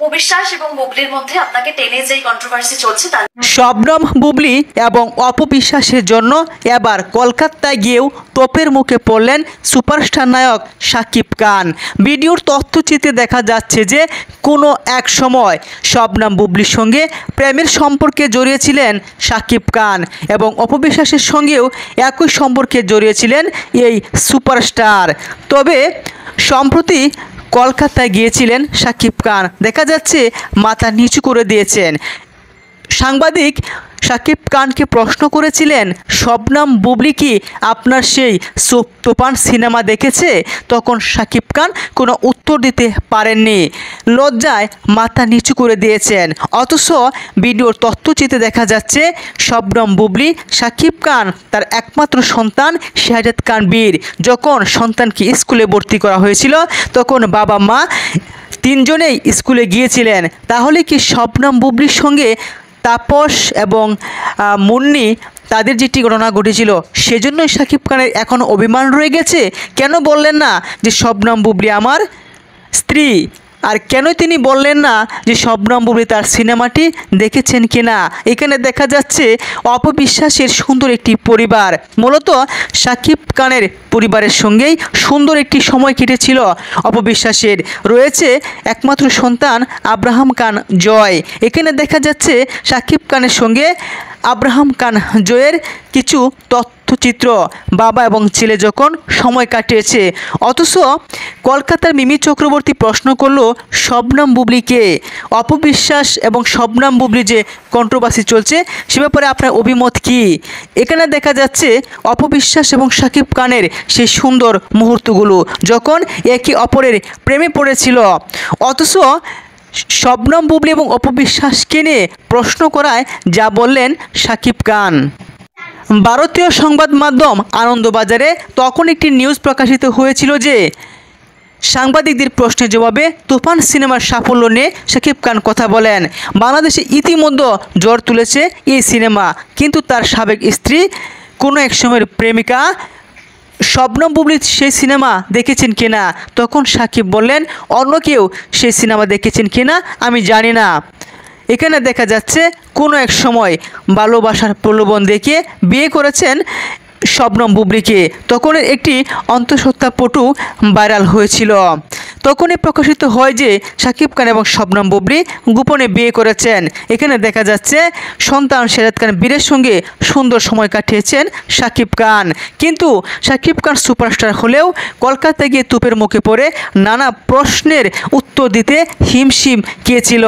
অপবিশ্বাস এবং বুবলির মধ্যে আপনাকে টেনে যে কন্ট্রোভার্সি চলছে তার শবনম বুবলি এবং অপবিশ্বাসের জন্য এবার কলকাতায় গিয়েও তোপের মুখে পড়লেন সুপারস্টার নায়ক শাকিব খান। ভিডিওর তথ্যচিত্রে দেখা যাচ্ছে যে কোনো এক সময় শবনম বুবলির সঙ্গে প্রেমের সম্পর্কে জড়িয়েছিলেন শাকিব খান এবং অপবিশ্বাসের সঙ্গেও একই সম্পর্কে জড়িয়েছিলেন এই সুপারস্টার। তবে সম্প্রতি কলকাতায় গিয়েছিলেন শাকিব খান, দেখা যাচ্ছে মাথা নিচু করে দিয়েছেন। সাংবাদিক শাকিব খানকে প্রশ্ন করেছিলেন, শবনম বুবলি কি আপনার সেই তুফান সিনেমা দেখেছে? তখন শাকিব খান কোনো উত্তর দিতে পারেননি, লজ্জায় মাথা নিচু করে দিয়েছেন। অথচ ভিডিওর তথ্যচিত্রে দেখা যাচ্ছে শবনম বুবলি, শাকিব খান, তার একমাত্র সন্তান শাহাদাত খান বীর, যখন সন্তানকে স্কুলে ভর্তি করা হয়েছিল তখন বাবা মা তিনজনেই স্কুলে গিয়েছিলেন। তাহলে কি শবনম বুবলির সঙ্গে তাপস এবং মুন্নি তাদের যেটি ঘটনা ঘটেছিল সেজন্যই শাকিব খানের এখনও অভিমান রয়ে গেছে? কেন বললেন না যে শবনম বুবলি আমার স্ত্রী? আর কেন তিনি বললেন না যে শবনম বুবলি তার সিনেমাটি দেখেছেন কিনা? এখানে দেখা যাচ্ছে অপবিশ্বাসের সুন্দর একটি পরিবার, মূলত শাকিব খানের পরিবারের সঙ্গেই সুন্দর একটি সময় কেটেছিল অপবিশ্বাসের। রয়েছে একমাত্র সন্তান আব্রাহাম খান জয়। এখানে দেখা যাচ্ছে শাকিব খানের সঙ্গে আব্রাহাম খান জয়ের কিছু তথ্যচিত্র বাবা এবং ছেলে যখন সময় কাটিয়েছে। অথচ কলকাতার মিমি চক্রবর্তী প্রশ্ন করলো শবনম বুবলিকে। অপবিশ্বাস এবং শবনম বুবলি যে কন্ট্রোভার্সি চলছে সে ব্যাপারে আপনার অভিমত কি? এখানে দেখা যাচ্ছে অপবিশ্বাস এবং শাকিব খানের সেই সুন্দর মুহূর্তগুলো যখন একে অপরের প্রেমে পড়েছিল। অথচ শবনম বুবলি এবং অপবিশ্বাসকে নিয়ে প্রশ্ন করায় যা বললেন শাকিব খান। ভারতীয় সংবাদ মাধ্যম আনন্দবাজারে তখন একটি নিউজ প্রকাশিত হয়েছিল যে সাংবাদিকদের প্রশ্নের জবাবে তুফান সিনেমার সাফল্য নিয়ে শাকিব খান কথা বলেন। বাংলাদেশে ইতিমধ্যে ঝড় তুলেছে এই সিনেমা, কিন্তু তার সাবেক স্ত্রী কোনো এক সময়ের প্রেমিকা শবনম বুবলি সেই সিনেমা দেখেছেন কিনা? তখন শাকিব বললেন, অন্য কেউ সেই সিনেমা দেখেছেন কিনা আমি জানি না। এখানে দেখা যাচ্ছে কোনো এক সময় ভালোবাসার প্রলোভন দেখিয়ে বিয়ে করেছেন শবনম বুবলিকে। তখন একটি অন্তঃসত্ত্বা ফটো ভাইরাল হয়েছিল। তখনই প্রকাশিত হয় যে শাকিব খান এবং শবনম বুবলি গোপনে বিয়ে করেছেন। এখানে দেখা যাচ্ছে সন্তান শাহাদাত খান বীরের সঙ্গে সুন্দর সময় কাটিয়েছেন শাকিব খান। কিন্তু শাকিব খান সুপারস্টার হলেও কলকাতায় গিয়ে তুপের মুখে পড়ে নানা প্রশ্নের উত্তর দিতে হিমশিম খেয়েছিল।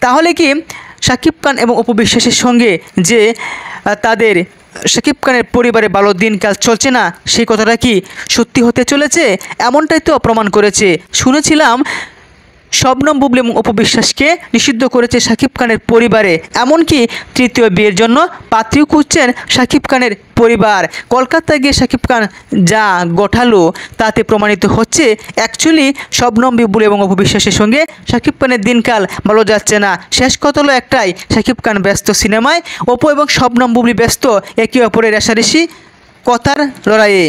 তাহলে কি শাকিব খান এবং অপবিশ্বাসের সঙ্গে যে তাদের শাকিব খানের পরিবারে ভালো দিনকাল চলছে না, সেই কথাটা কি সত্যি হতে চলেছে? এমনটাই তো প্রমাণ করেছে। শুনেছিলাম শবনম বুবলি এবং অপবিশ্বাসকে নিষিদ্ধ করেছে শাকিব খানের পরিবারে, এমনকি তৃতীয় বিয়ের জন্য পাত্রীও খুঁজছেন শাকিব খানের পরিবার। কলকাতায় গিয়ে শাকিব খান যা গোঠালো তাতে প্রমাণিত হচ্ছে অ্যাকচুয়ালি শবনম বুবলি এবং অপবিশ্বাসের সঙ্গে শাকিব খানের দিনকাল ভালো যাচ্ছে না। শেষ কথা হলো একটাই, শাকিব খান ব্যস্ত সিনেমায়, অপু এবং শবনম বুবলি ব্যস্ত একে অপরের রেষারেষি কথার লড়াইয়ে।